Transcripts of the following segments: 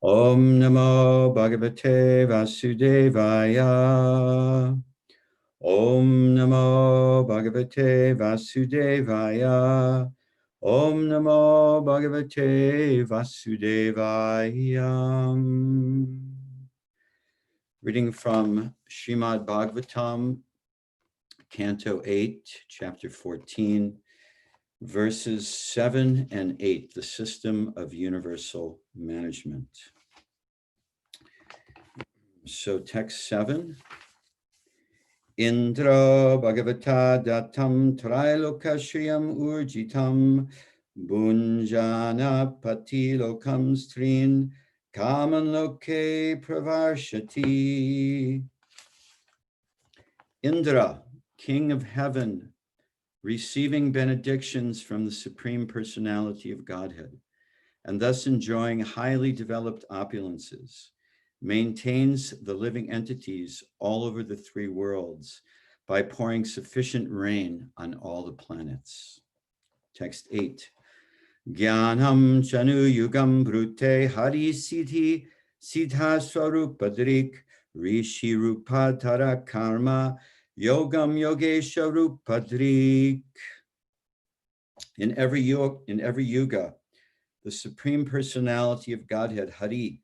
Om Namo Bhagavate Vasudevaya. Om Namo Bhagavate Vasudevaya. Om Namo Bhagavate Vasudevaya. Reading from Srimad Bhagavatam, Canto 8, Chapter 14, verses 7 and 8, the system of universal management. So text 7. Indra Bhagavata Datam Trailokashriyam Urjitam Bunjana Patilokam Strin Kaman Loke Pravarshati. Indra, King of Heaven, receiving benedictions from the Supreme Personality of Godhead, and thus enjoying highly developed opulences, maintains the living entities all over the three worlds by pouring sufficient rain on all the planets. Text 8. Gyanam chanu yugam brute hari siddhi siddha swarupadrik rishi rupadhara karma yogam yogesha rupadrik. In every yuga, the Supreme Personality of Godhead, Hari,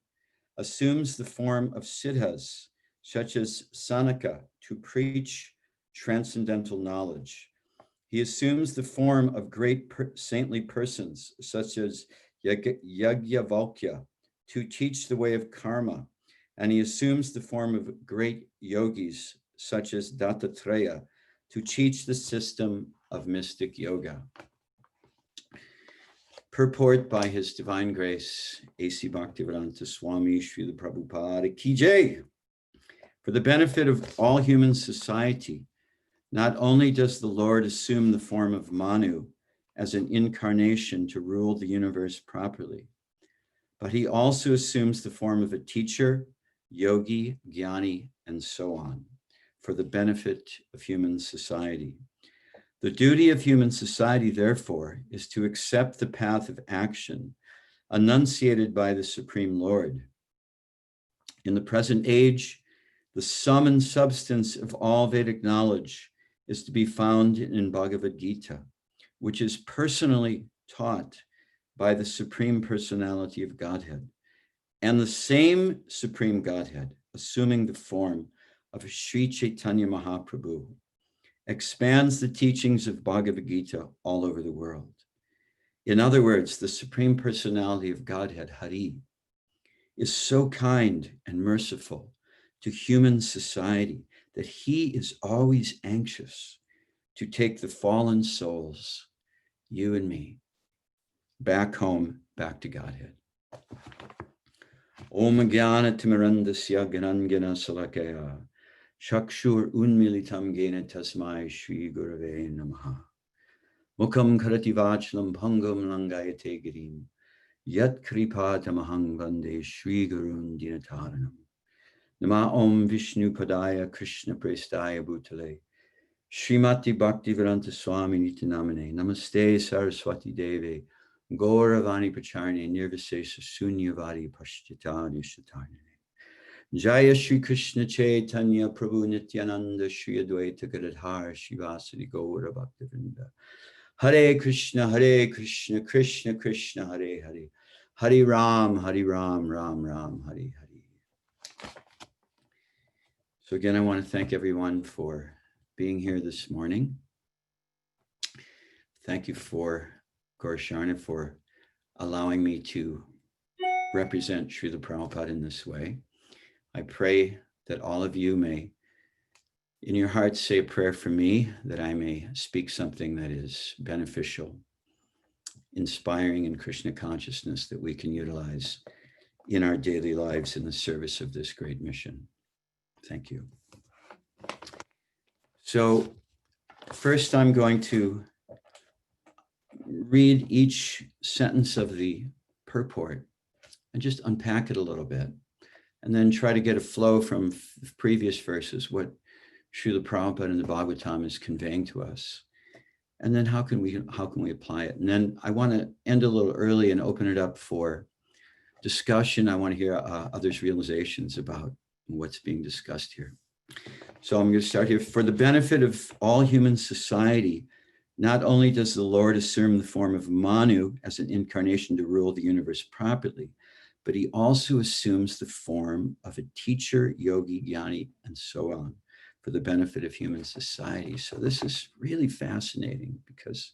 assumes the form of siddhas, such as Sanaka, to preach transcendental knowledge. He assumes the form of great saintly persons, such as Yajnavalkya, to teach the way of karma. And he assumes the form of great yogis, such as Dattatreya, to teach the system of mystic yoga. Purport by His Divine Grace, A.C. Bhaktivedanta Swami Srila Prabhupada Ki Jai. For the benefit of all human society, not only does the Lord assume the form of Manu as an incarnation to rule the universe properly, but he also assumes the form of a teacher, yogi, jnani, and so on, for the benefit of human society. The duty of human society, therefore, is to accept the path of action enunciated by the Supreme Lord. In the present age, the sum and substance of all Vedic knowledge is to be found in Bhagavad Gita, which is personally taught by the Supreme Personality of Godhead. And the same Supreme Godhead, assuming the form of Sri Chaitanya Mahaprabhu, expands the teachings of Bhagavad Gita all over the world. In other words, the Supreme Personality of Godhead, Hari, is so kind and merciful to human society that he is always anxious to take the fallen souls, you and me, back home, back to Godhead. Om Jnana Timirandasya Ganangana Salakaya Chakshur Unmilitam Gena Tasmai Shri Gurave Namaha. Mukham Karati Vachlam Bhangam Langayate Girim Yat Kripa Tamahang Vande Shri Gurun Dinataranam. Nama Om Vishnu Padaya Krishna Prestaya Bhutale Srimati Bhaktivedanta Swami Nitinamane Namaste Saraswati Deve Gauravani Pacharne Nirvisesa Sunyavadi Pashtitani Shatarne. Jaya Shri Krishna Chaitanya Prabhu Nityananda Shri Advaita Gadadhar Shivasadi Gaura Bhaktivinoda. Hare Krishna, Krishna Krishna, Hare Hare. Hare Ram, Ram Ram, Hare Hare. So again, I want to thank everyone for being here this morning. Thank you for Gaurasharna for allowing me to represent Srila Prabhupada in this way. I pray that all of you may, in your hearts, say a prayer for me, that I may speak something that is beneficial, inspiring in Krishna consciousness that we can utilize in our daily lives in the service of this great mission. Thank you. So first I'm going to read each sentence of the purport and just unpack it a little bit, and then try to get a flow from previous verses, what Srila Prabhupada in the Bhagavatam is conveying to us. And then how can we apply it? And then I want to end a little early and open it up for discussion. I want to hear others' realizations about what's being discussed here. So I'm going to start here. For the benefit of all human society, not only does the Lord assume the form of Manu as an incarnation to rule the universe properly, but he also assumes the form of a teacher, yogi, jnani, and so on for the benefit of human society. So this is really fascinating because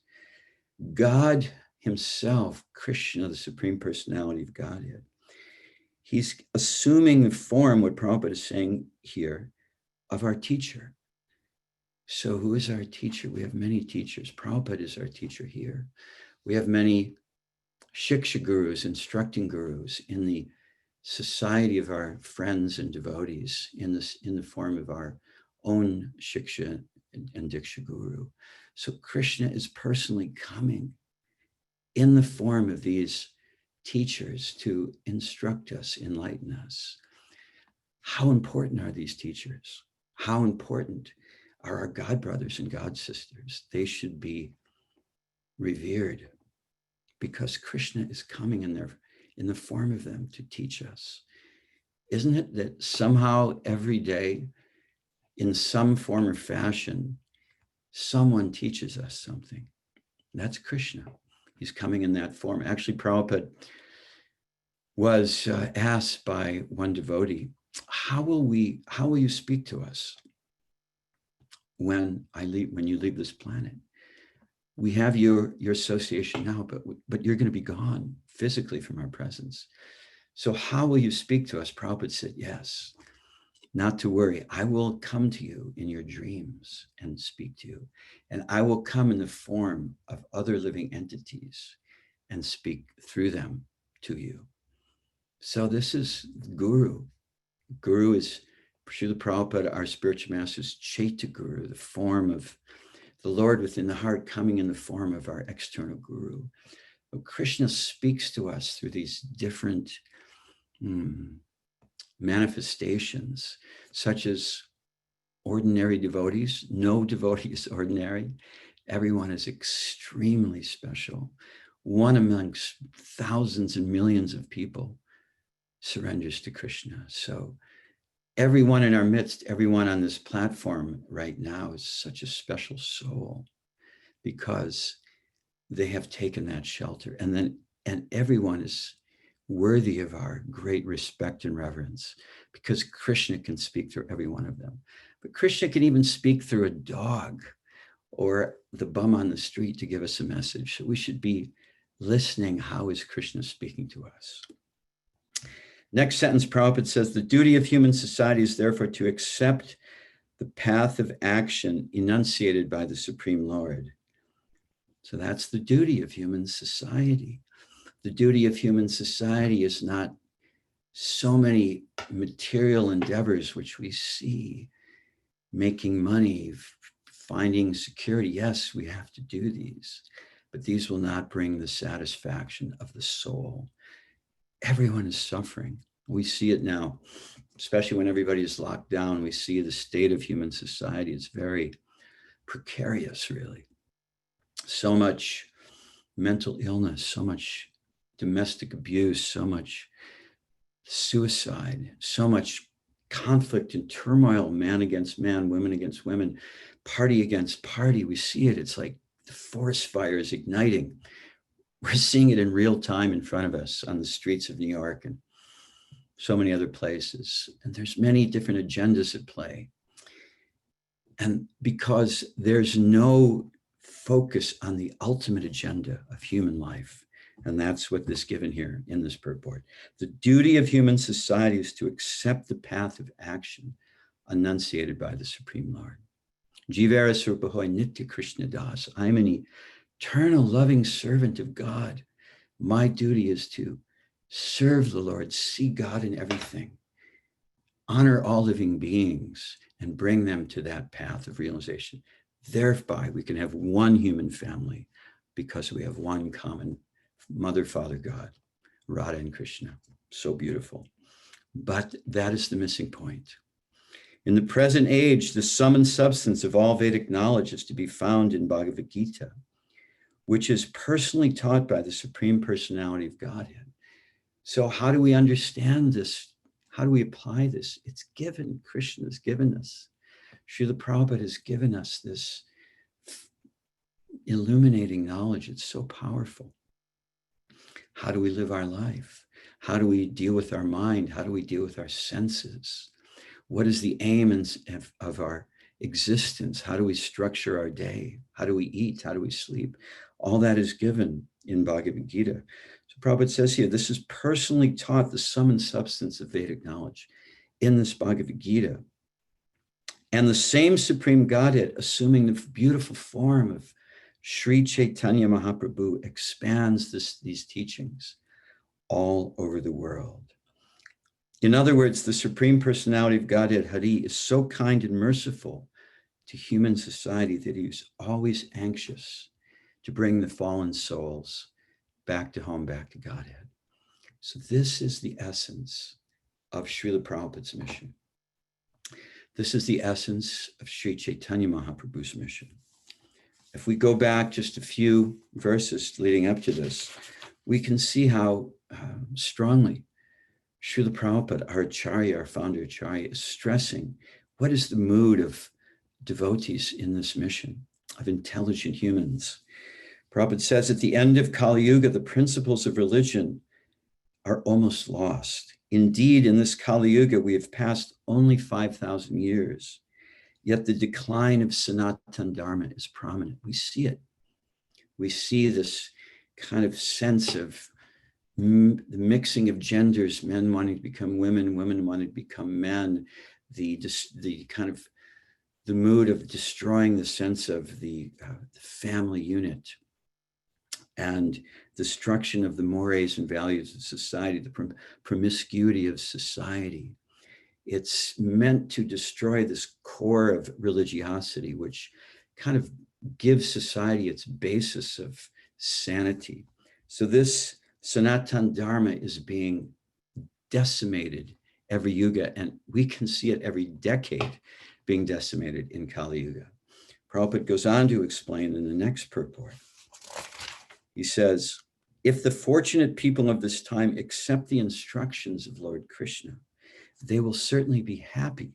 God himself, Krishna, the Supreme Personality of Godhead, he's assuming the form, what Prabhupada is saying here, of our teacher. So who is our teacher? We have many teachers. Prabhupada is our teacher here. We have many shiksha gurus, instructing gurus in the society of our friends and devotees in the form of our own shiksha and diksha guru. So Krishna is personally coming in the form of these teachers to instruct us, enlighten us. How important are these teachers? How important are our God brothers and God sisters? They should be revered because Krishna is coming in the form of them to teach us. Isn't it that somehow every day, in some form or fashion, someone teaches us something? That's Krishna. He's coming in that form. Actually, Prabhupada was asked by one devotee, how will you speak to us when you leave this planet? We have your association now, but you're going to be gone physically from our presence. So how will you speak to us? Prabhupada said, yes, not to worry. I will come to you in your dreams and speak to you. And I will come in the form of other living entities and speak through them to you. So this is Guru. Guru is Srila Prabhupada, our spiritual master's Chaita Guru, the form of the Lord within the heart coming in the form of our external Guru. But Krishna speaks to us through these different manifestations, such as ordinary devotees. No devotee is ordinary. Everyone is extremely special. One amongst thousands and millions of people surrenders to Krishna. So everyone in our midst, everyone on this platform right now is such a special soul because they have taken that shelter. And everyone is worthy of our great respect and reverence because Krishna can speak through every one of them. But Krishna can even speak through a dog or the bum on the street to give us a message. So we should be listening. How is Krishna speaking to us? Next sentence, Prabhupada says, the duty of human society is therefore to accept the path of action enunciated by the Supreme Lord. So that's the duty of human society. The duty of human society is not so many material endeavors which we see, making money, finding security. Yes, we have to do these, but these will not bring the satisfaction of the soul. Everyone is suffering. We see it now, especially when everybody is locked down. We see the state of human society. It's very precarious, really. So much mental illness, so much domestic abuse, so much suicide, so much conflict and turmoil, man against man, women against women, party against party. We see it. It's like the forest fire is igniting. We're seeing it in real time in front of us on the streets of New York and so many other places. And there's many different agendas at play. And because there's no focus on the ultimate agenda of human life, and that's what is given here in this purport. The duty of human society is to accept the path of action enunciated by the Supreme Lord. Jivara Surpahoy Nitya Krishna Das. I'm an eternal loving servant of God. My duty is to serve the Lord, see God in everything, honor all living beings, and bring them to that path of realization. Thereby, we can have one human family because we have one common Mother, Father, God, Radha and Krishna. So beautiful. But that is the missing point. In the present age, the sum and substance of all Vedic knowledge is to be found in Bhagavad Gita, which is personally taught by the Supreme Personality of Godhead. So how do we understand this? How do we apply this? It's given. Krishna has given us. Srila Prabhupada has given us this illuminating knowledge. It's so powerful. How do we live our life? How do we deal with our mind? How do we deal with our senses? What is the aim of our existence? How do we structure our day? How do we eat? How do we sleep? All that is given in Bhagavad Gita. So Prabhupada says here, this is personally taught, the sum and substance of Vedic knowledge in this Bhagavad Gita. And the same Supreme Godhead, assuming the beautiful form of Sri Chaitanya Mahaprabhu, expands these teachings all over the world. In other words, the Supreme Personality of Godhead, Hari, is so kind and merciful to human society that he is always anxious to bring the fallen souls back to home, back to Godhead. So this is the essence of Srila Prabhupada's mission. This is the essence of Sri Chaitanya Mahaprabhu's mission. If we go back just a few verses leading up to this, we can see how strongly Srila Prabhupada, our Acharya, our founder Acharya, is stressing what is the mood of devotees in this mission, of intelligent humans. Prabhupada says, at the end of Kali Yuga, the principles of religion are almost lost. Indeed, in this Kali Yuga, we have passed only 5,000 years, yet the decline of Sanatana Dharma is prominent. We see it. We see this kind of sense of the mixing of genders, men wanting to become women, women wanting to become men, the kind of the mood of destroying the sense of the family unit, and destruction of the mores and values of society, the promiscuity of society. It's meant to destroy this core of religiosity, which kind of gives society its basis of sanity. So this Sanatana Dharma is being decimated every yuga, and we can see it every decade being decimated in Kali Yuga. Prabhupada goes on to explain in the next purport. He says, if the fortunate people of this time accept the instructions of Lord Krishna, they will certainly be happy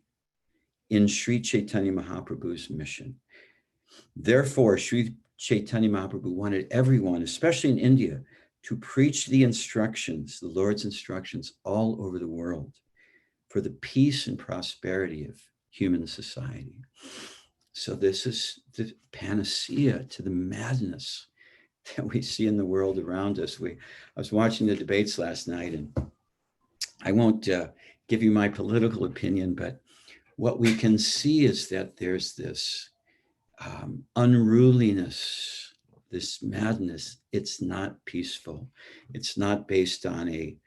in Sri Chaitanya Mahaprabhu's mission. Therefore, Sri Chaitanya Mahaprabhu wanted everyone, especially in India, to preach the instructions, the Lord's instructions, all over the world for the peace and prosperity of human society. So this is the panacea to the madness that we see in the world around us. I was watching the debates last night, and I won't give you my political opinion, but what we can see is that there's this unruliness, this madness. It's not peaceful. It's not based on a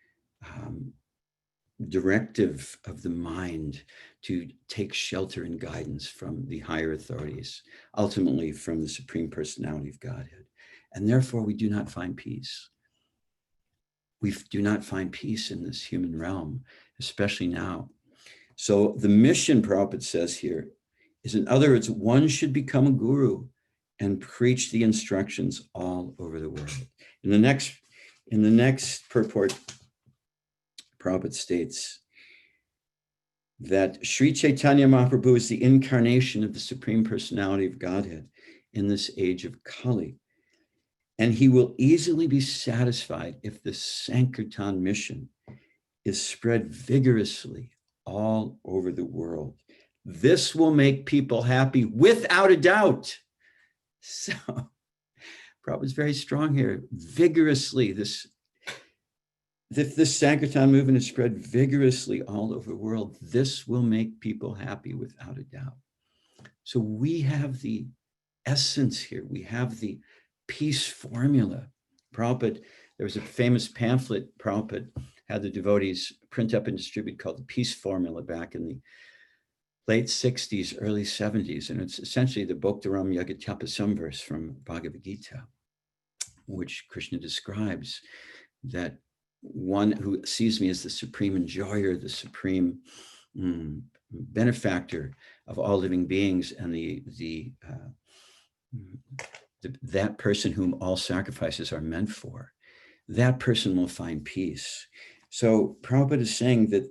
directive of the mind to take shelter and guidance from the higher authorities, ultimately from the Supreme Personality of Godhead. And therefore, we do not find peace. We do not find peace in this human realm, especially now. So the mission, Prabhupada says here, is, in other words, one should become a guru and preach the instructions all over the world. In the next purport, Prabhupada states that Sri Chaitanya Mahaprabhu is the incarnation of the Supreme Personality of Godhead in this age of Kali. And he will easily be satisfied if the Sankirtan mission is spread vigorously all over the world. This will make people happy without a doubt. So Prabhupada's very strong here. Vigorously, if this Sankirtan movement is spread vigorously all over the world, this will make people happy without a doubt. So we have the essence here. We have the peace formula. Prabhupada, there was a famous pamphlet Prabhupada had the devotees print up and distribute called the Peace Formula back in the late 60s, early 70s. And it's essentially the Bhaktaram Yagatapa Samverse from Bhagavad Gita, which Krishna describes that one who sees me as the supreme enjoyer, the supreme benefactor of all living beings, and that person whom all sacrifices are meant for, that person will find peace. So Prabhupada is saying that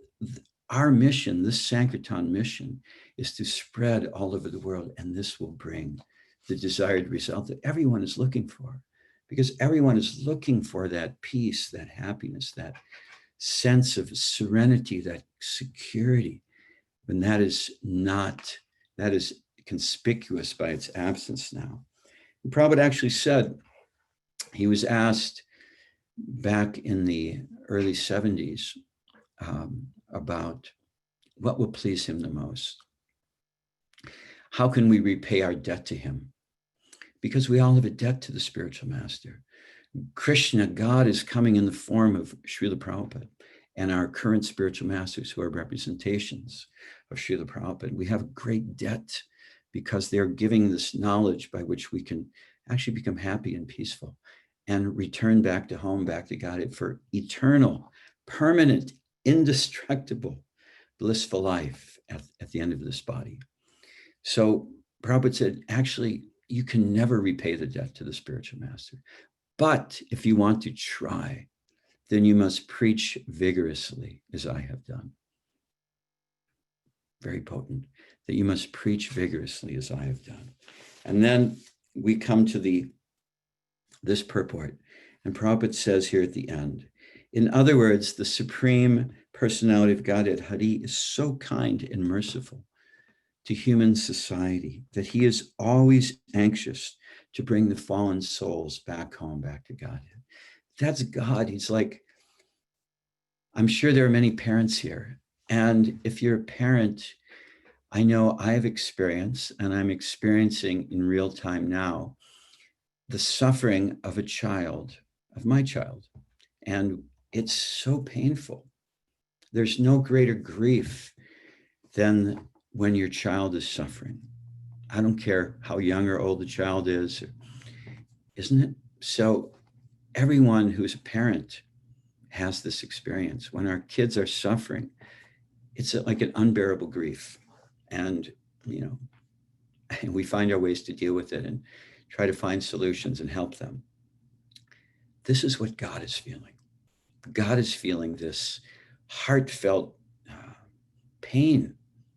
our mission, this Sankirtan mission, is to spread all over the world, and this will bring the desired result that everyone is looking for, because everyone is looking for that peace, that happiness, that sense of serenity, that security, when that is conspicuous by its absence now. And Prabhupada actually said, he was asked back in the early 70s about what will please him the most. How can we repay our debt to him? Because we all have a debt to the spiritual master. Krishna, God, is coming in the form of Srila Prabhupada and our current spiritual masters who are representations of Srila Prabhupada. We have a great debt because they're giving this knowledge by which we can actually become happy and peaceful and return back to home, back to Godhead for eternal, permanent, indestructible, blissful life at the end of this body. So Prabhupada said, actually, you can never repay the debt to the spiritual master. But if you want to try, then you must preach vigorously, as I have done. Very potent, that you must preach vigorously, as I have done. And then we come to this purport. And Prabhupada says here at the end, in other words, the Supreme Personality of Godhead, Hari, is so kind and merciful to human society that he is always anxious to bring the fallen souls back home, back to Godhead. That's God. He's like, I'm sure there are many parents here. And if you're a parent, I know I've experienced, and I'm experiencing in real time now, the suffering of a child, of my child. And it's so painful. There's no greater grief than when your child is suffering. I don't care how young or old the child is, isn't it? So everyone who's a parent has this experience. When our kids are suffering, it's like an unbearable grief. And, we find our ways to deal with it and try to find solutions and help them. This is what God is feeling. God is feeling this heartfelt pain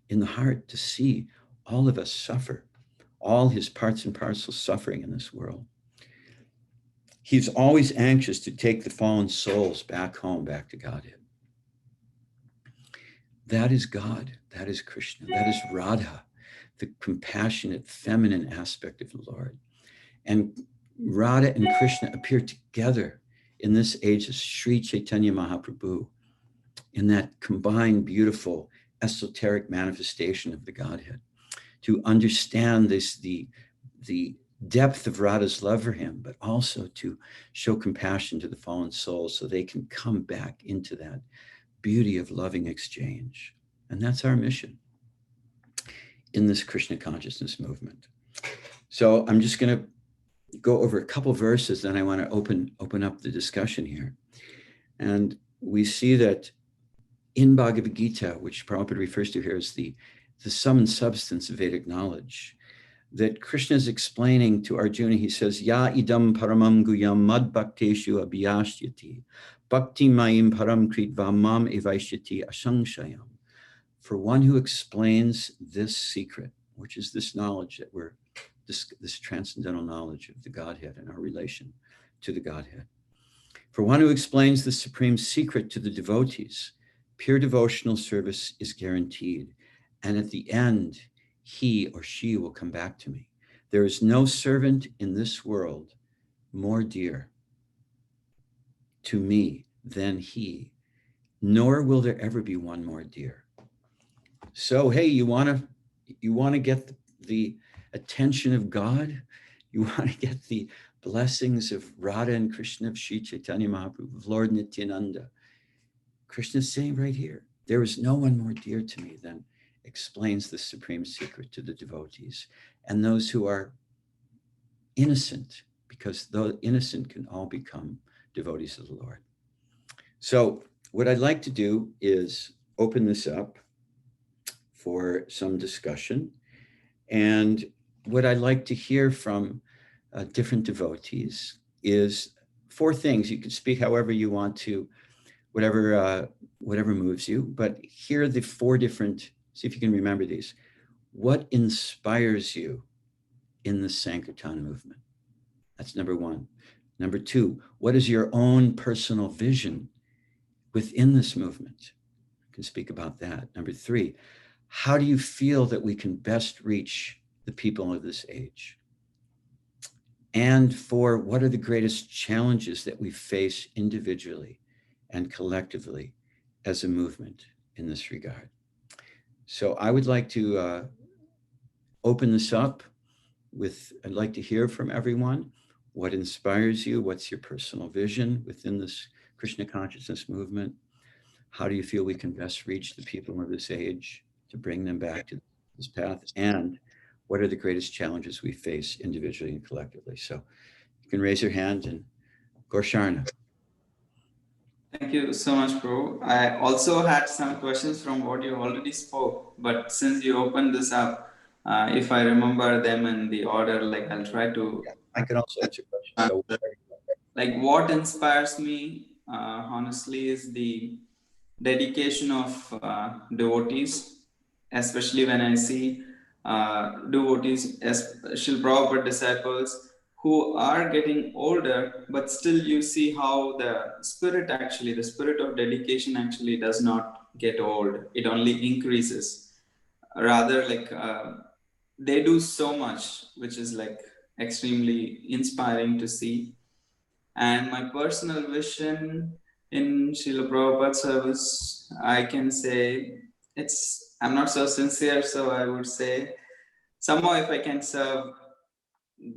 in the heart to see all of us suffer, all his parts and parcels suffering in this world. He's always anxious to take the fallen souls back home, back to Godhead. That is God. That is Krishna. That is Radha, the compassionate feminine aspect of the Lord. And Radha and Krishna appear together in this age as Sri Chaitanya Mahaprabhu, in that combined, beautiful, esoteric manifestation of the Godhead. To understand this, the depth of Radha's love for him, but also to show compassion to the fallen souls so they can come back into that beauty of loving exchange. And that's our mission in this Krishna consciousness movement. So I'm just going to go over a couple verses, then I want to open up the discussion here. And we see that in Bhagavad Gita, which Prabhupada refers to here as the sum and substance of Vedic knowledge, that Krishna is explaining to Arjuna. He says, Ya idam paramam guyam mad bhakteshu abhyashyati bhakti mayim param kritva mam evaishyati asangshayam. For one who explains this secret, which is this knowledge that this transcendental knowledge of the Godhead and our relation to the Godhead. For one who explains the supreme secret to the devotees, pure devotional service is guaranteed. And at the end, he or she will come back to me. There is no servant in this world more dear to me than he, nor will there ever be one more dear. So, hey, you want to get the attention of God? You want to get the blessings of Radha and Krishna, of Sri Chaitanya Mahaprabhu, of Lord Nityananda. Krishna's saying right here, there is no one more dear to me than explains the supreme secret to the devotees and those who are innocent, because the innocent can all become devotees of the Lord. So what I'd like to do is open this up for some discussion. And what I'd like to hear from different devotees is 4 things. You can speak however you want to whatever moves you. But here are the 4 different, see if you can remember these. What inspires you in the Sankirtan movement? That's number 1. Number 2, what is your own personal vision within this movement? You can speak about that. Number 3, how do you feel that we can best reach the people of this age? And 4, what are the greatest challenges that we face individually and collectively as a movement in this regard? So I would like to open this up with, I'd like to hear from everyone. What inspires you? What's your personal vision within this Krishna consciousness movement? How do you feel we can best reach the people of this age to bring them back to this path? And what are the greatest challenges we face individually and collectively? So you can raise your hand and Gorsharna. Thank you so much, bro. I also had some questions from what you already spoke, but since you opened this up, if I remember them in the order, like I'll try to. Yeah, I can also answer questions. So, like what inspires me, honestly, is the dedication of devotees, especially when I see devotees, especially Prabhupada disciples, who are getting older, but still you see how the spirit of dedication actually does not get old. It only increases. Rather, like they do so much, which is like extremely inspiring to see. And my personal vision in Srila Prabhupada's service, I can say I'm not so sincere, so I would say somehow if I can serve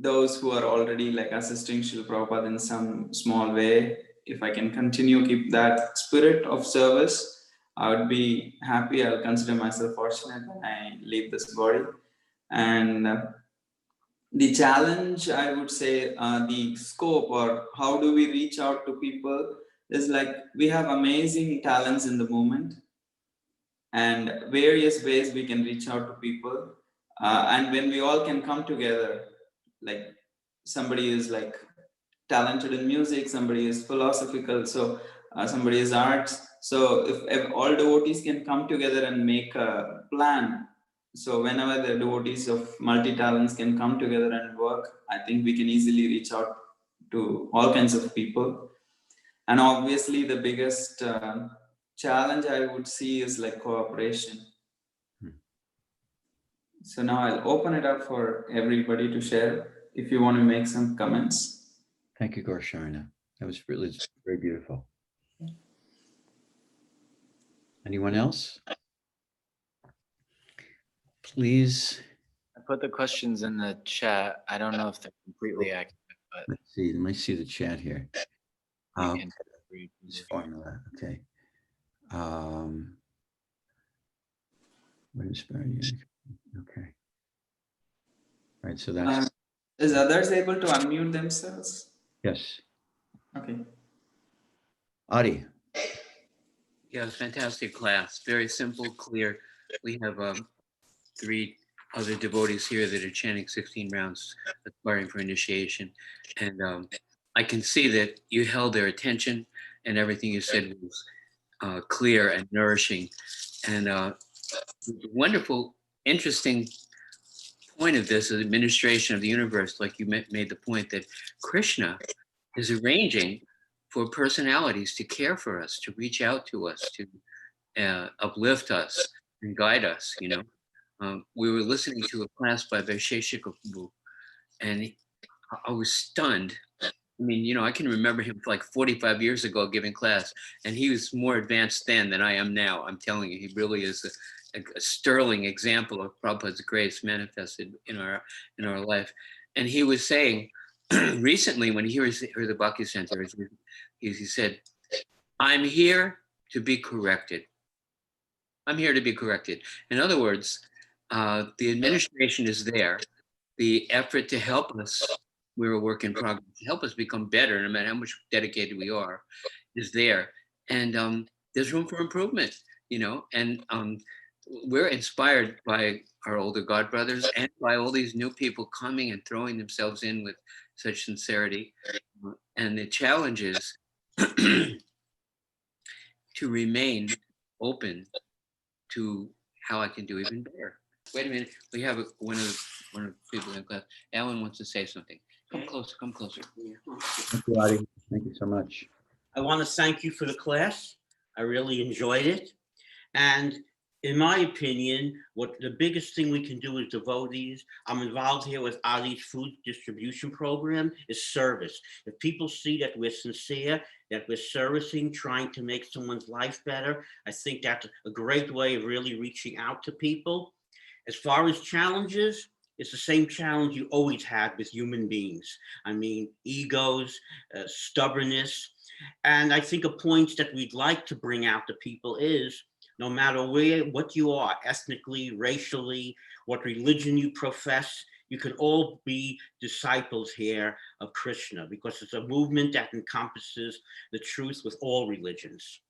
those who are already like assisting Srila Prabhupada in some small way, if I can continue keep that spirit of service, I would be happy. I'll consider myself fortunate when I leave this body. And the challenge, I would say, the scope or how do we reach out to people is like we have amazing talents in the moment and various ways we can reach out to people. And when we all can come together, like somebody is like talented in music, somebody is philosophical, so somebody is arts. So if all devotees can come together and make a plan, so whenever the devotees of multi-talents can come together and work, I think we can easily reach out to all kinds of people. And obviously the biggest challenge I would see is like cooperation. So now I'll open it up for everybody to share if you want to make some comments. Thank you, Gorsharna. That was really very beautiful. Anyone else? Please. I put the questions in the chat. I don't know if they're completely accurate, but Let's see. Let me see the chat here. you can read This formula. Okay. What inspired you? Okay. All right. So that's. Is others able to unmute themselves? Yes. Okay. Adi. Yeah, fantastic class. Very simple, clear. We have 3 other devotees here that are chanting 16 rounds, aspiring for initiation. And I can see that you held their attention and everything you said was clear and nourishing. And wonderful, interesting point of this is administration of the universe. Like you made the point that Krishna is arranging for personalities to care for us, to reach out to us, to uplift us and guide us, you know. We were listening to a class by Vaisheshika Prabhu, and I was stunned. I mean, you know, I can remember him like 45 years ago giving class, and he was more advanced then than I am now. I'm telling you, he really is a sterling example of Prabhupada's grace manifested in our life. And he was saying recently when he heard the Bhakti Center, he said, "I'm here to be corrected. I'm here to be corrected." In other words, the administration is there. The effort to help us, we're a work in progress, to help us become better, no matter how much dedicated we are, is there. And there's room for improvement, you know, and we're inspired by our older God brothers and by all these new people coming and throwing themselves in with such sincerity. And the challenge is, to remain open to how I can do even better. Wait a minute, we have one of the people in class. Alan wants to say something. Come closer, come closer. Thank you, Adi. Thank you so much. I want to thank you for the class. I really enjoyed it. And in my opinion, what the biggest thing we can do as devotees, I'm involved here with Adi's food distribution program, is service. If people see that we're sincere, that we're servicing, trying to make someone's life better, I think that's a great way of really reaching out to people. As far as challenges, it's the same challenge you always had with human beings. I mean, egos, stubbornness. And I think a point that we'd like to bring out to people is, no matter what you are, ethnically, racially, what religion you profess, you can all be disciples here of Krishna, because it's a movement that encompasses the truth with all religions.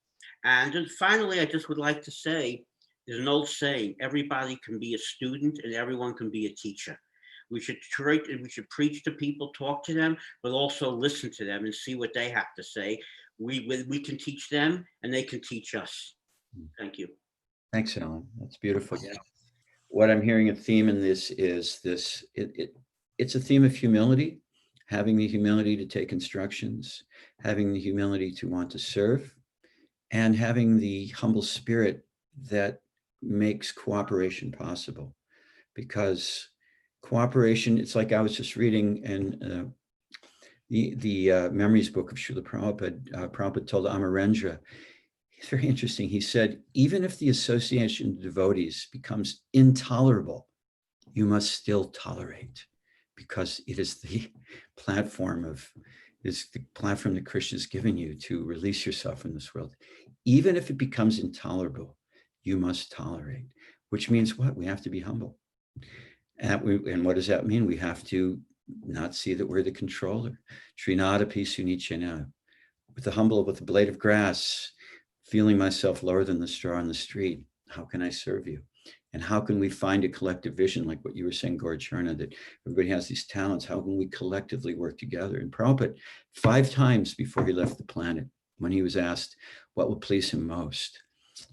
And then finally, I just would like to say, there's an old saying, everybody can be a student and everyone can be a teacher. We should preach to people, talk to them, but also listen to them and see what they have to say. We can teach them and they can teach us. Thank you. Thanks, Alan. That's beautiful. Yeah. What I'm hearing a theme in this is this, it's a theme of humility, having the humility to take instructions, having the humility to want to serve, and having the humble spirit that makes cooperation possible. Because cooperation, it's like I was just reading in the memories book of Srila Prabhupada. Prabhupada told Amarendra, it's very interesting. He said, even if the association of devotees becomes intolerable, you must still tolerate, because it is the platform that Krishna has given you to release yourself from this world. Even if it becomes intolerable, you must tolerate, which means what? We have to be humble. And what does that mean? We have to not see that we're the controller. Srinadapi Sunichena, with the blade of grass, feeling myself lower than the straw on the street. How can I serve you? And how can we find a collective vision, like what you were saying, Gauracharna, that everybody has these talents? How can we collectively work together? And Prabhupada, 5 times before he left the planet, when he was asked what would please him most,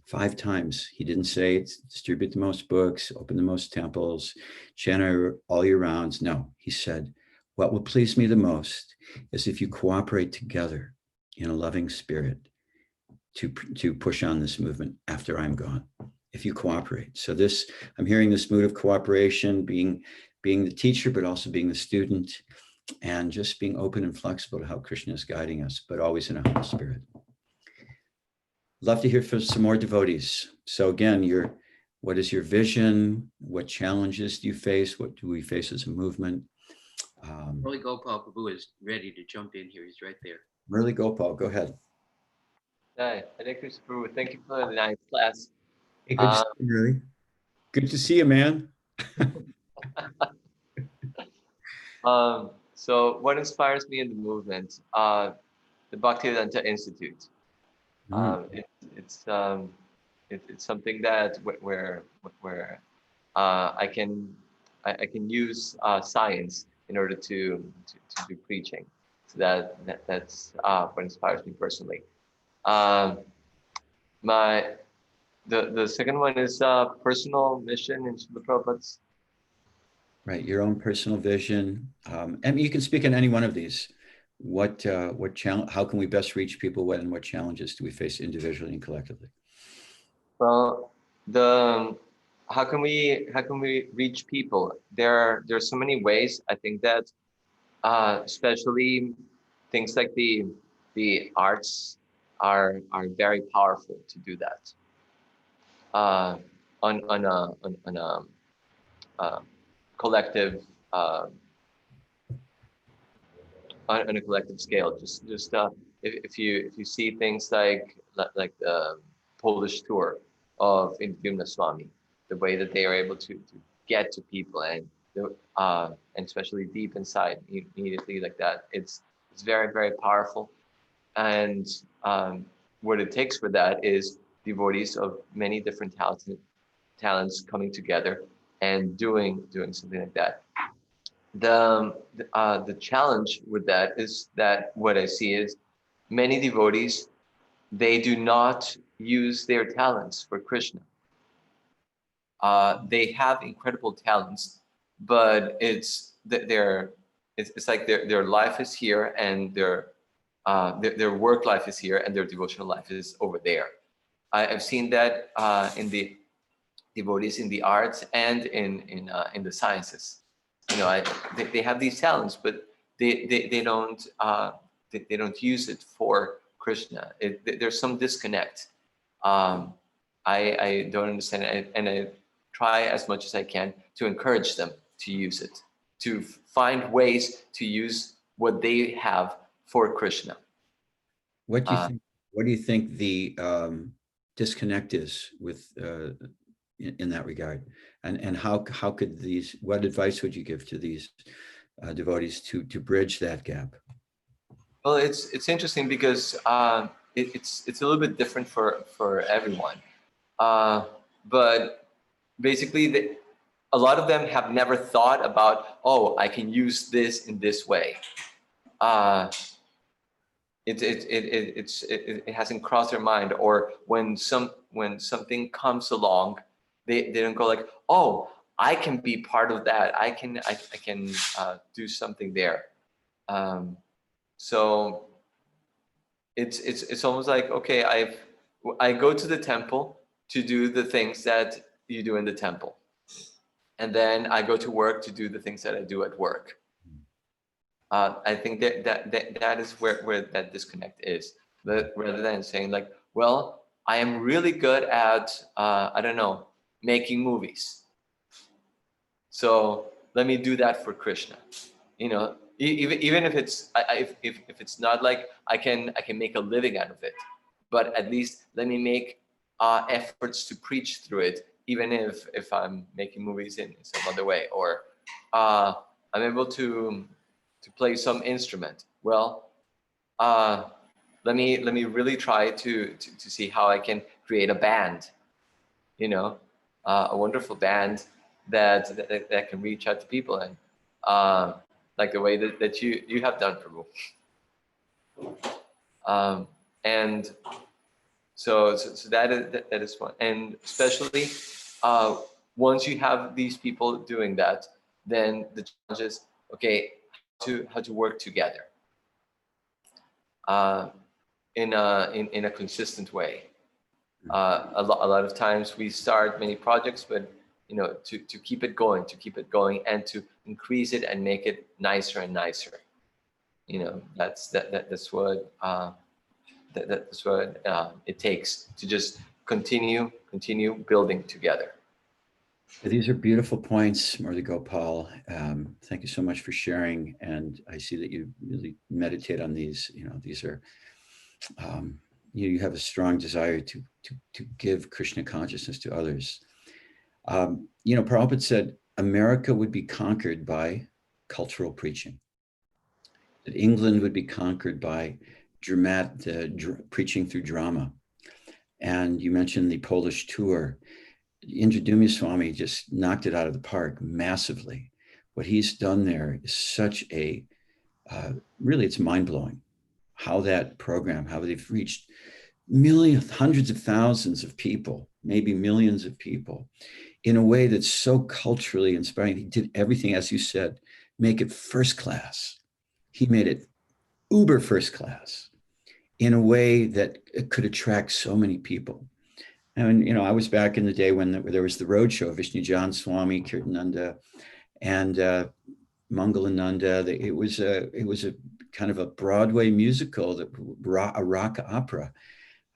5 times, he didn't say distribute the most books, open the most temples, chant all your rounds. No, he said, what would please me the most is if you cooperate together in a loving spirit to push on this movement after I'm gone, if you cooperate. So this, I'm hearing this mood of cooperation, being the teacher, but also being the student, and just being open and flexible to how Krishna is guiding us, but always in a humble spirit. Love to hear from some more devotees. So again, what is your vision? What challenges do you face? What do we face as a movement? Really, Gopal Prabhu is ready to jump in here. He's right there. Really, Gopal, go ahead. Hi, Hare Krishna Prabhu. Thank you for the nice class. Hey, good to see you, really. Good to see you, man. So what inspires me in the movement? The Bhaktivedanta Institute. It's something that where I can use science in order to do preaching. So that's what inspires me personally. The second one is personal mission in Srila Prabhupada's. Right, your own personal vision. And you can speak on any one of these. What challenge? How can we best reach people? What challenges do we face individually and collectively? Well, how can we reach people? There's so many ways. I think that especially things like the arts are very powerful to do that. On a collective on a collective scale. Just if you see things like the Polish tour of Indivina Swami, the way that they are able to get to people and especially deep inside immediately like that, it's very, very powerful. And what it takes for that is devotees of many different talents coming together and doing something like that. The challenge with that is that what I see is many devotees they do not use their talents for Krishna. They have incredible talents, but it's like their life is here, and their work life is here, and their devotional life is over there. I've seen that in the devotees in the arts and in the sciences. You know, they have these talents, but they don't use it for Krishna. There's some disconnect. I don't understand it, and I try as much as I can to encourage them to use it, to find ways to use what they have for Krishna. What do you think? What do you think the disconnect is with in that regard, and how could these? What advice would you give to these devotees to bridge that gap? Well, it's interesting because it's a little bit different for everyone, but basically a lot of them have never thought about, oh, I can use this in this way. It hasn't crossed their mind, or when something comes along, they don't go like, oh, I can be part of that. I can do something there. So it's almost like, okay, I go to the temple to do the things that you do in the temple, and then I go to work to do the things that I do at work. I think that is where that disconnect is. But rather than saying like, well, I am really good at I don't know, making movies, so let me do that for Krishna. You know, even if it's if it's not like I can make a living out of it, but at least let me make efforts to preach through it, even if I'm making movies in some other way, or I'm able to play some instrument. Well, let me really try to see how I can create a band, you know, a wonderful band that can reach out to people, and like the way that you have done, Prabhu. And so that is one, and especially once you have these people doing that, then the challenge is, okay, how to work together in a consistent way. A lot of times we start many projects, but you know, to keep it going, and to increase it and make it nicer and nicer. You know, that's what it takes to just continue building together. These are beautiful points, Murli Gopal. Thank you so much for sharing. And I see that you really meditate on these. You know, these are, you have a strong desire to give Krishna consciousness to others. You know, Prabhupada said America would be conquered by cultural preaching, that England would be conquered by preaching through drama. And you mentioned the Polish tour. Indra Swami just knocked it out of the park massively. What he's done there is such a, really, it's mind-blowing how that program, how they've reached millions, hundreds of thousands of people, maybe millions of people, in a way that's so culturally inspiring. He did everything, as you said, make it first class. He made it uber first class in a way that it could attract so many people. And, you know, I was back in the day when there was the roadshow, Vishnu Jan Swami, Kirtananda, and Mangalananda. It was a kind of a Broadway musical, a rock opera.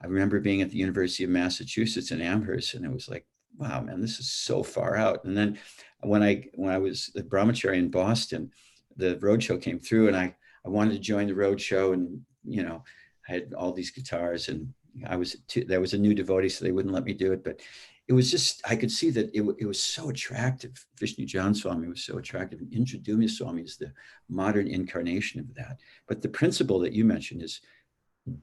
I remember being at the University of Massachusetts in Amherst, and it was like, wow, man, this is so far out. And then when I was at Brahmachari in Boston, the roadshow came through, and I wanted to join the roadshow, and, you know, I had all these guitars, and there was a new devotee, so they wouldn't let me do it. But it was just, I could see that it was so attractive. Vishnu Jan Swami was so attractive. And Indra Swami is the modern incarnation of that. But the principle that you mentioned is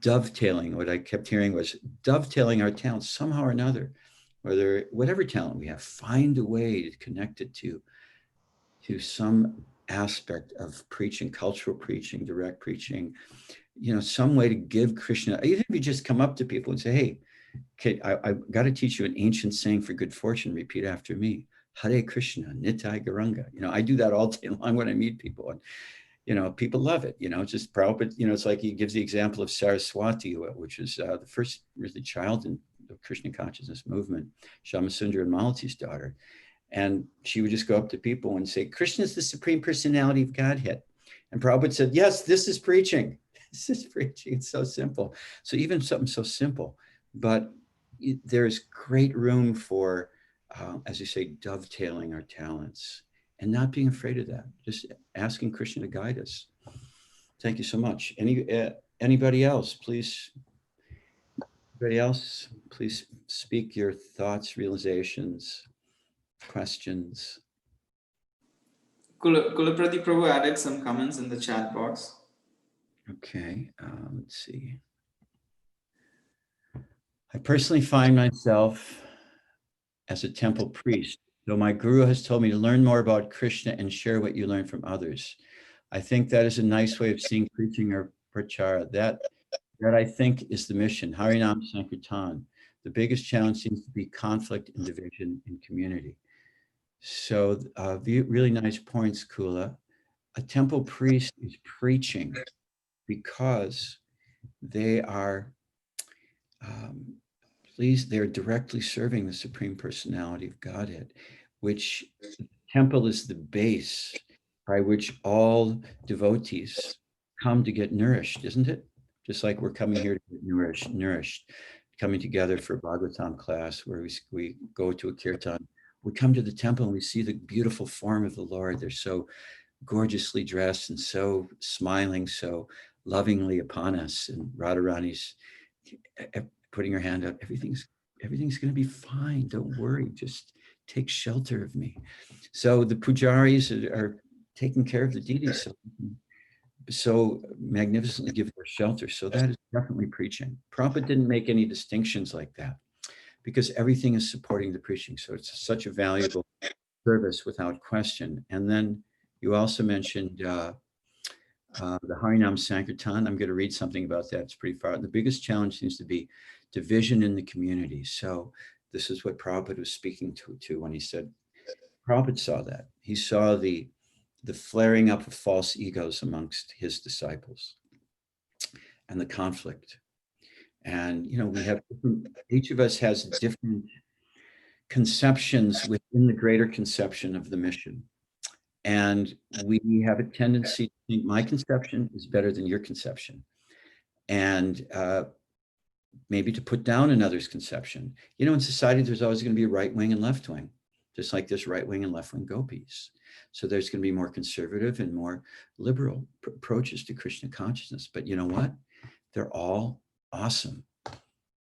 dovetailing. What I kept hearing was dovetailing our talents somehow or another, whatever talent we have, find a way to connect it to some aspect of preaching, cultural preaching, direct preaching, some way to give Krishna, even if you just come up to people and say, hey, okay, I got to teach you an ancient saying for good fortune. Repeat after me. Hare Krishna, Nitai Garanga. I do that all day long when I meet people. And, people love it. Just Prabhupada, it's like he gives the example of Saraswati, which is the first really child in the Krishna consciousness movement, Shamasundara and Malati's daughter. And she would just go up to people and say, Krishna is the Supreme Personality of Godhead. And Prabhupada said, yes, this is preaching. This is preaching. It's so simple. So even something so simple, but there's great room for, as you say, dovetailing our talents and not being afraid of that. Just asking Krishna to guide us. Thank you so much. Anybody else, please? Anybody else, please speak your thoughts, realizations, questions. Kulaprati Prabhu added some comments in the chat box. Okay, let's see. I personally find myself as a temple priest, though my guru has told me to learn more about Krishna and share what you learn from others. I think that is a nice way of seeing preaching or prachara. That I think is the mission. Harinam Sankirtan. The biggest challenge seems to be conflict and division in community. So really nice points, Kula. A temple priest is preaching because they are they're directly serving the Supreme Personality of Godhead, which temple is the base by which all devotees come to get nourished, isn't it? Just like we're coming here to get nourished, coming together for Bhagavatam class where we go to a kirtan. We come to the temple and we see the beautiful form of the Lord. They're so gorgeously dressed and so smiling, so lovingly upon us. And Radharani's putting her hand up. Everything's going to be fine. Don't worry. Just take shelter of me. So the pujaris are taking care of the deities so magnificently, give their shelter. So that is definitely preaching. Prabhupada didn't make any distinctions like that because everything is supporting the preaching. So it's such a valuable service without question. And then you also mentioned the Harinam Sankirtan. I'm going to read something about that. It's pretty far. The biggest challenge seems to be division in the community. So this is what Prabhupada was speaking to when he said, Prabhupada saw that. He saw the flaring up of false egos amongst his disciples and the conflict. And, we have each of us has different conceptions within the greater conception of the mission. And we have a tendency to think my conception is better than your conception. And maybe to put down another's conception. In society, there's always going to be a right wing and left wing, just like there's right wing and left wing gopis. So there's going to be more conservative and more liberal approaches to Krishna consciousness. But you know what? They're all awesome.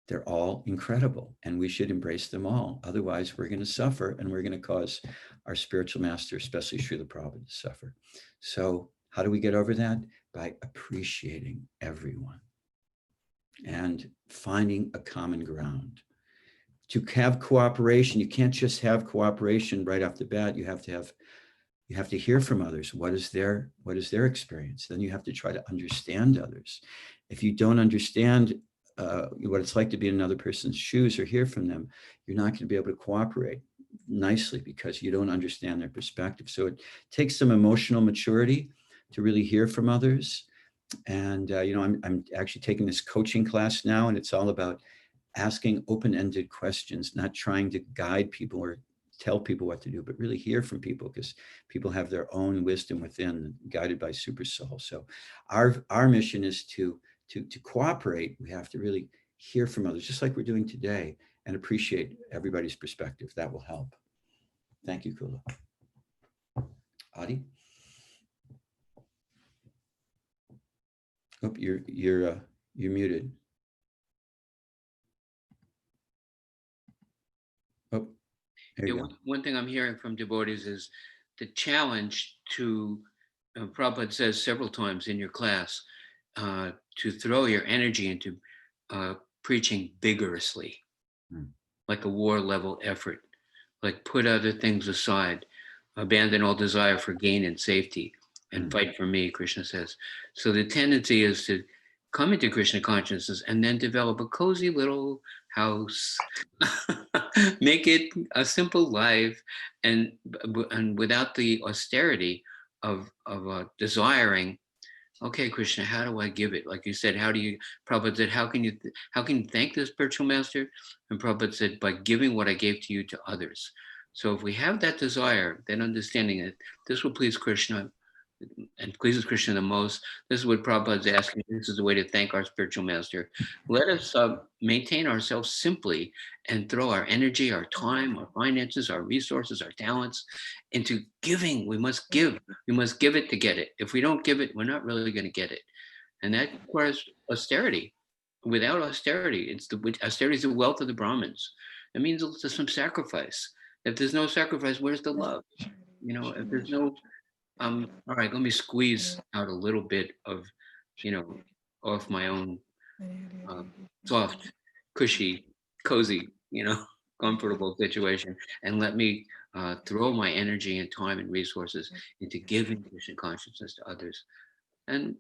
They're all incredible, and we should embrace them all. Otherwise, we're going to suffer, and we're going to cause our spiritual master, especially Srila Prabhupada, to suffer. So how do we get over that? By appreciating everyone and finding a common ground. To have cooperation, you can't just have cooperation right off the bat. You have to hear from others. What is their experience? Then you have to try to understand others. If you don't understand what it's like to be in another person's shoes or hear from them, you're not going to be able to cooperate nicely because you don't understand their perspective. So it takes some emotional maturity to really hear from others. And I'm actually taking this coaching class now, and it's all about asking open-ended questions, not trying to guide people or tell people what to do, but really hear from people, because people have their own wisdom within, guided by Super Soul. So our mission is to cooperate. We have to really hear from others, just like we're doing today, and appreciate everybody's perspective. That will help. Thank you, Kula. Adi? Oh, you're muted. Oh, there you go. One thing I'm hearing from devotees is the challenge to, Prabhupada says several times in your class, to throw your energy into preaching vigorously, like a war level effort, like put other things aside. abandon all desire for gain and safety and fight for me, Krishna says. So the tendency is to come into Krishna consciousness and then develop a cozy little house, make it a simple life, and without the austerity of desiring. Okay, Krishna, how do I give it? Like you said, Prabhupada said, how can you thank the spiritual master? And Prabhupada said, by giving what I gave to you to others. So if we have that desire, then understanding it, this will please Krishna and pleases Krishna the most. This is what Prabhupada is asking. This is the way to thank our spiritual master. Let us maintain ourselves simply and throw our energy, our time, our finances, our resources, our talents into giving. We must give. We must give it to get it. If we don't give it, we're not really going to get it. And that requires austerity. Without austerity, austerity is the wealth of the Brahmins. It means there's some sacrifice. If there's no sacrifice, where's the love? If there's no all right, let me squeeze out a little bit of, off my own soft, cushy, cozy, comfortable situation, and let me throw my energy and time and resources into giving Krishna consciousness to others. And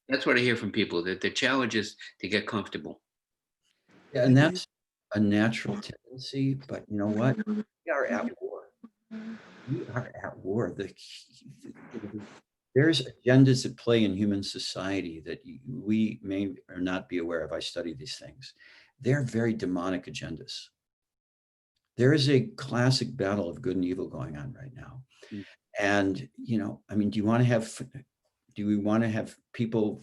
that's what I hear from people, that the challenge is to get comfortable. Yeah, and that's a natural tendency, but you know what? We are at war. We are at war. There's agendas at play in human society that we may or not be aware of. I study these things. They're very demonic agendas. There is a classic battle of good and evil going on right now. And, do we want to have people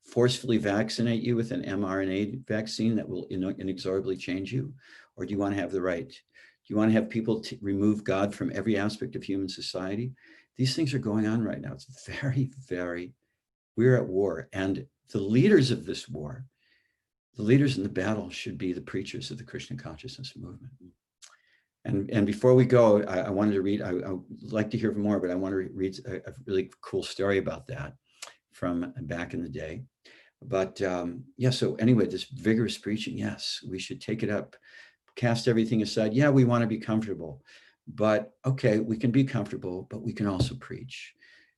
forcefully vaccinate you with an mRNA vaccine that will inexorably change you? Or do you want to have the right? Do you want to have people remove God from every aspect of human society? These things are going on right now. It's very, we're at war. And the leaders of this war, the leaders in the battle should be the preachers of the Krishna consciousness movement. And before we go, I wanted to read, I would like to hear more, but I want to read a really cool story about that from back in the day. But so anyway, this vigorous preaching, yes, we should take it up, cast everything aside. Yeah, we want to be comfortable, but okay, we can be comfortable, but we can also preach.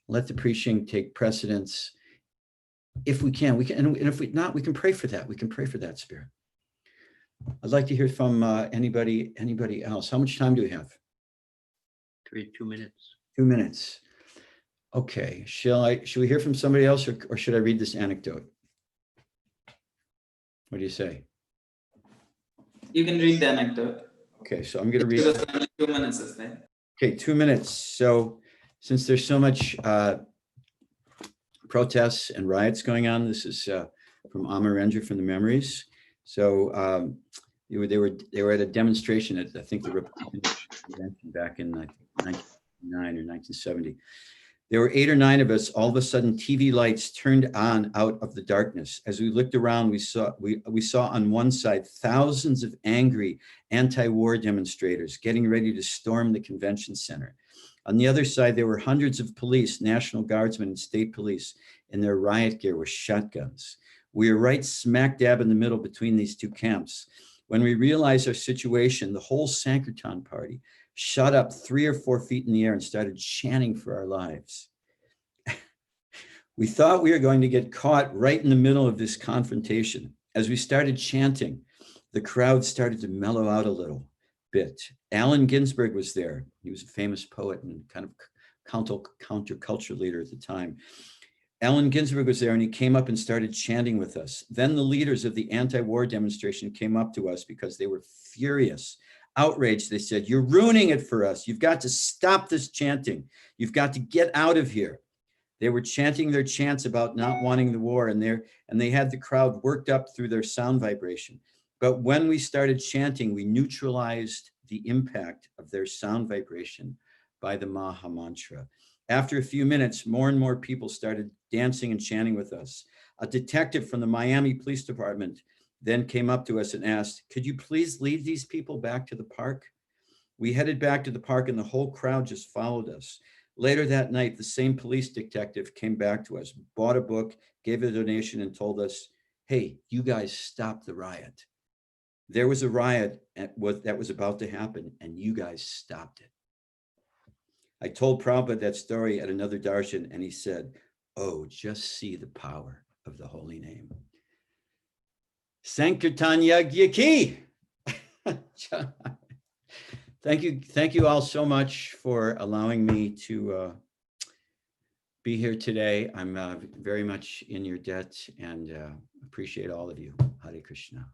Let the preaching take precedence. If we can, and if we not, we can pray for that. We can pray for that spirit. I'd like to hear from anybody else. How much time do we have? 2 minutes. 2 minutes. Okay, should we hear from somebody else, or should I read this anecdote? What do you say? You can read the anecdote. Okay, so I'm going to read. Because only 2 minutes is there. Okay, 2 minutes. So since there's so much protests and riots going on, this is from Amarendra from the Memories. So they were at a demonstration at, I think, the Republican convention back in 1969 or 1970. There were 8 or 9 of us. All of a sudden, TV lights turned on out of the darkness. As we looked around, we saw on one side thousands of angry anti-war demonstrators getting ready to storm the convention center. On the other side, there were hundreds of police, National Guardsmen, and state police in their riot gear with shotguns. We were right smack dab in the middle between these two camps. When we realized our situation, the whole Sankirtan party shot up 3 or 4 feet in the air and started chanting for our lives. We thought we were going to get caught right in the middle of this confrontation. As we started chanting, the crowd started to mellow out a little bit. Allen Ginsberg was there. He was a famous poet and kind of counterculture leader at the time. Allen Ginsberg was there, and he came up and started chanting with us. Then the leaders of the anti-war demonstration came up to us because they were furious, outraged. They said, "You're ruining it for us. You've got to stop this chanting. You've got to get out of here." They were chanting their chants about not wanting the war, and they had the crowd worked up through their sound vibration. But when we started chanting, we neutralized the impact of their sound vibration by the Maha Mantra. After a few minutes, more and more people started dancing and chanting with us. A detective from the Miami Police Department then came up to us and asked, "Could you please lead these people back to the park?" We headed back to the park, and the whole crowd just followed us. Later that night, the same police detective came back to us, bought a book, gave a donation, and told us, "Hey, you guys stopped the riot. There was a riot that was about to happen, and you guys stopped it." I told Prabhupada that story at another darshan, and he said, "Oh, just see the power of the holy name." Sankirtan Yagya Ki. Thank you all so much for allowing me to be here today. I'm very much in your debt and appreciate all of you. Hare Krishna.